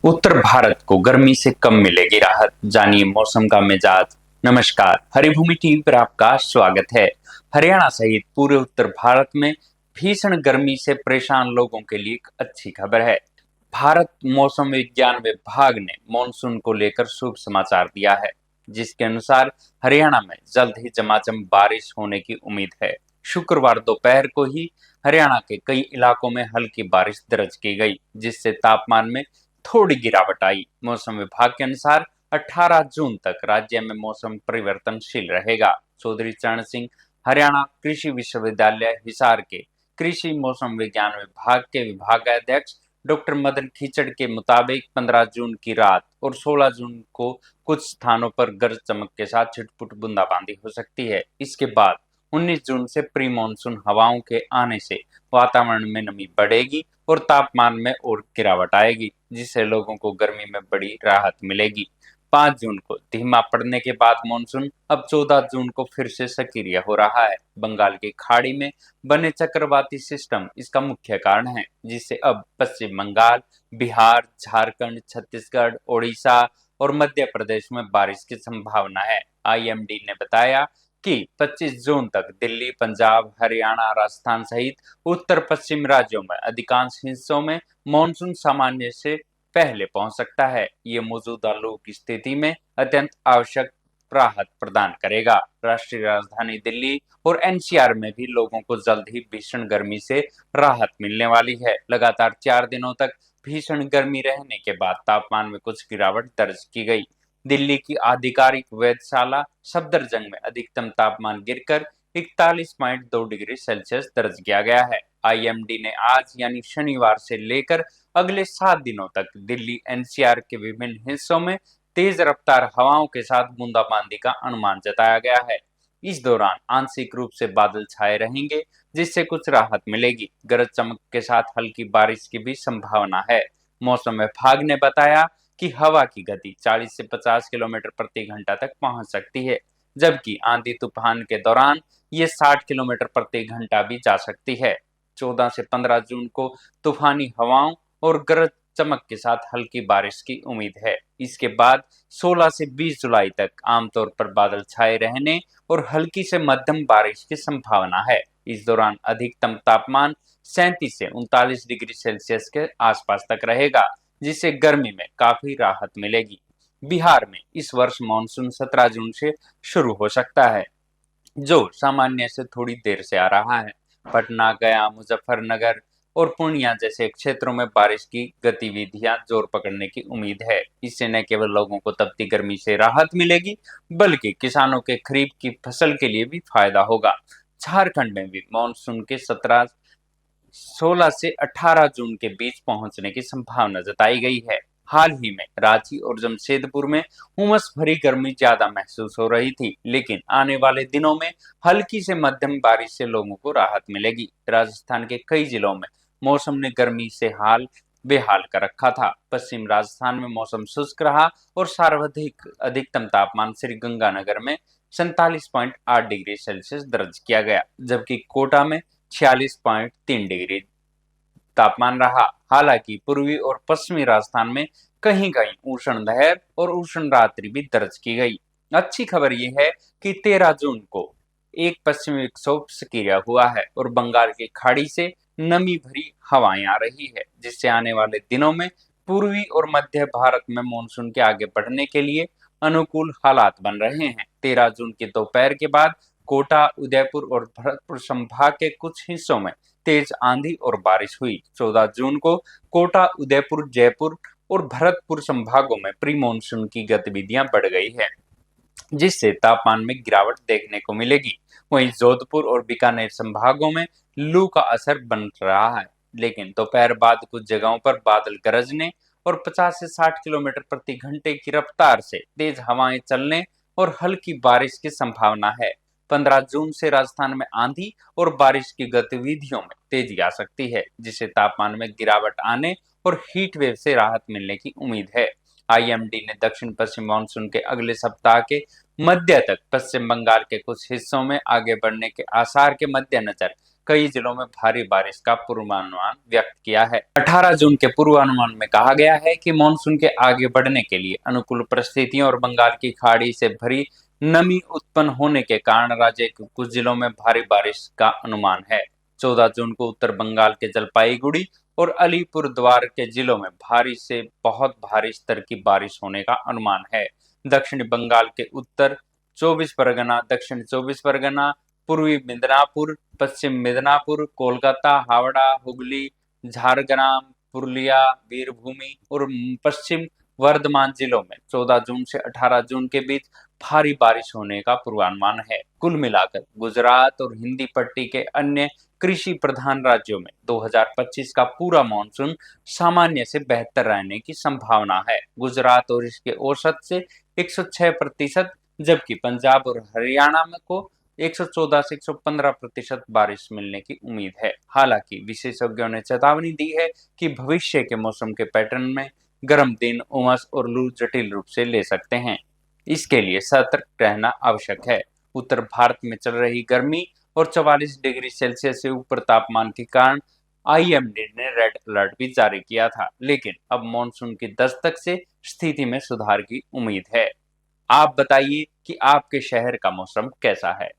उत्तर भारत को गर्मी से कब मिलेगी राहत? जानिए मौसम का मिजाज। नमस्कार, हरिभूमि टीवी पर आपका स्वागत है। हरियाणा सहित पूरे उत्तर भारत में भीषण गर्मी से परेशान लोगों के लिए एक अच्छी खबर है। भारत मौसम विज्ञान विभाग ने मॉनसून को लेकर शुभ समाचार दिया है, जिसके अनुसार हरियाणा में जल्द ही झमाझम बारिश होने की उम्मीद है। शुक्रवार दोपहर को ही हरियाणा के कई इलाकों में हल्की बारिश दर्ज की गई, जिससे तापमान में थोड़ी गिरावट आई। मौसम विभाग के अनुसार 18 जून तक राज्य में मौसम परिवर्तनशील रहेगा। चौधरी चरण सिंह हरियाणा कृषि विश्वविद्यालय हिसार के कृषि मौसम विज्ञान विभाग के विभागाध्यक्ष डॉक्टर मदन खीचड़ के मुताबिक 15 जून की रात और 16 जून को कुछ स्थानों पर गरज चमक के साथ छिटपुट बूंदाबांदी हो सकती है। इसके बाद 19 जून से प्री मानसून हवाओं के आने से वातावरण में नमी बढ़ेगी और तापमान में और गिरावट आएगी, जिससे लोगों को गर्मी में बड़ी राहत मिलेगी। 5 जून को धीमा पड़ने के बाद मानसून अब 14 जून को फिर से सक्रिय हो रहा है। बंगाल की खाड़ी में बने चक्रवाती सिस्टम इसका मुख्य कारण है, जिससे अब पश्चिम बंगाल, बिहार, झारखंड, छत्तीसगढ़, ओडिशा और मध्य प्रदेश में बारिश की संभावना है। आईएमडी ने बताया कि 25 जून तक दिल्ली, पंजाब, हरियाणा, राजस्थान सहित उत्तर पश्चिम राज्यों में अधिकांश हिस्सों में मानसून सामान्य से पहले पहुंच सकता है। ये मौजूदा लू की स्थिति में अत्यंत आवश्यक राहत प्रदान करेगा। राष्ट्रीय राजधानी दिल्ली और एनसीआर में भी लोगों को जल्द ही भीषण गर्मी से राहत मिलने वाली है। लगातार 4 दिनों तक भीषण गर्मी रहने के बाद तापमान में कुछ गिरावट दर्ज की गई। दिल्ली की आधिकारिक वेधशाला सफदरजंग में अधिकतम तापमान गिरकर 41.2 डिग्री सेल्सियस दर्ज किया गया है। आईएमडी ने आज यानी शनिवार से लेकर अगले 7 दिनों तक दिल्ली एनसीआर के विभिन्न हिस्सों में तेज रफ्तार हवाओं के साथ बूंदाबांदी का अनुमान जताया गया है। इस दौरान आंशिक रूप से बादल छाए रहेंगे, जिससे कुछ राहत मिलेगी। गरज चमक के साथ हल्की बारिश की भी संभावना है। मौसम विभाग ने बताया कि हवा की गति 40 से 50 किलोमीटर प्रति घंटा तक पहुंच सकती है, जबकि आंधी तूफान के दौरान ये 60 किलोमीटर प्रति घंटा भी जा सकती है। 14 से 15 जून को तूफानी हवाओं और गरज चमक के साथ हल्की बारिश की उम्मीद है। इसके बाद 16 से 20 जुलाई तक आमतौर पर बादल छाए रहने और हल्की से मध्यम बारिश की संभावना है। इस दौरान अधिकतम तापमान 37 से 39 डिग्री सेल्सियस के आसपास तक रहेगा, जिससे गर्मी में काफी राहत मिलेगी। बिहार में इस वर्ष मानसून 17 जून से शुरू हो सकता है, जो सामान्य से थोड़ी देर से आ रहा है। पटना, गया, मुजफ्फरनगर और पूर्णिया जैसे क्षेत्रों में बारिश की गतिविधियां जोर पकड़ने की उम्मीद है। इससे न केवल लोगों को तपती गर्मी से राहत मिलेगी, बल्कि किसानों के खरीफ की फसल के लिए भी फायदा होगा। झारखंड में भी मानसून के 16 से 18 जून के बीच पहुंचने की संभावना जताई गई है। हाल ही में रांची और जमशेदपुर में उमस भरी गर्मी ज्यादा महसूस हो रही थी, लेकिन आने वाले दिनों में हल्की से मध्यम बारिश से लोगों को राहत मिलेगी। राजस्थान के कई जिलों में मौसम ने गर्मी से हाल बेहाल कर रखा था। पश्चिम राजस्थान में मौसम शुष्क रहा और सर्वाधिक अधिकतम तापमान श्री गंगानगर में 47.8 डिग्री सेल्सियस दर्ज किया गया, जबकि कोटा में 46.3 डिग्री तापमान रहा। हालांकि पूर्वी और पश्चिमी राजस्थान में कहीं कहीं उष्ण लहर और उष्ण रात्रि भी दर्ज की गई। अच्छी खबर यह है कि 13 जून को एक पश्चिमी विक्षोभ सक्रिय हुआ है और बंगाल की खाड़ी से नमी भरी हवाएं आ रही है, जिससे आने वाले दिनों में पूर्वी और मध्य भारत में मानसून के आगे बढ़ने के लिए अनुकूल हालात बन रहे हैं। 13 जून के दोपहर के बाद कोटा, उदयपुर और भरतपुर संभाग के कुछ हिस्सों में तेज आंधी और बारिश हुई। 14 जून को कोटा, उदयपुर, जयपुर और भरतपुर संभागों में प्री मानसून की गतिविधियां बढ़ गई है, जिससे तापमान में गिरावट देखने को मिलेगी। वहीं जोधपुर और बीकानेर संभागों में लू का असर बन रहा है, लेकिन दोपहर बाद कुछ जगहों पर बादल गरजने और 50 से 60 किलोमीटर प्रति घंटे की रफ्तार से तेज हवाएं चलने और हल्की बारिश की संभावना है। 15 जून से राजस्थान में आंधी और बारिश की गतिविधियों में तेजी आ सकती है, जिससे तापमान में गिरावट आने और हीट वेव से राहत मिलने की उम्मीद है। आईएमडी ने दक्षिण पश्चिम मानसून के अगले सप्ताह के मध्य तक पश्चिम बंगाल के कुछ हिस्सों में आगे बढ़ने के आसार के मद्देनजर कई जिलों में भारी बारिश का पूर्वानुमान व्यक्त किया है। 18 जून के पूर्वानुमान में कहा गया है कि मानसून के आगे बढ़ने के लिए अनुकूल परिस्थितियों और बंगाल की खाड़ी से भरी नमी उत्पन्न होने के कारण राज्य के कुछ जिलों में भारी बारिश का अनुमान है। 14 जून को उत्तर बंगाल के जलपाईगुड़ी और अलीपुर द्वार के जिलों में भारी से बहुत भारी स्तर की बारिश होने का अनुमान है। दक्षिणी बंगाल के उत्तर 24 परगना, दक्षिण 24 परगना, पूर्वी मिदनापुर, पश्चिम मिदनापुर, कोलकाता, हावड़ा, हुगली, झारग्राम, पुरुलिया, वीरभूमि और पश्चिम वर्धमान जिलों में 14 जून से 18 जून के बीच भारी बारिश होने का पूर्वानुमान है। कुल मिलाकर गुजरात और हिंदी पट्टी के अन्य कृषि प्रधान राज्यों में 2025 का पूरा मानसून सामान्य से बेहतर रहने की संभावना है। गुजरात और इसके औसत से 106%, जबकि पंजाब और हरियाणा में को 114 से 115% बारिश मिलने की उम्मीद है। हालांकि विशेषज्ञों ने चेतावनी दी है कि भविष्य के मौसम के पैटर्न में गर्म दिन, उमस और लू जटिल रूप से ले सकते हैं। इसके लिए सतर्क रहना आवश्यक है। उत्तर भारत में चल रही गर्मी और 44 डिग्री सेल्सियस से ऊपर तापमान के कारण आईएमडी ने रेड अलर्ट भी जारी किया था, लेकिन अब मॉनसून की दस्तक से स्थिति में सुधार की उम्मीद है। आप बताइए कि आपके शहर का मौसम कैसा है।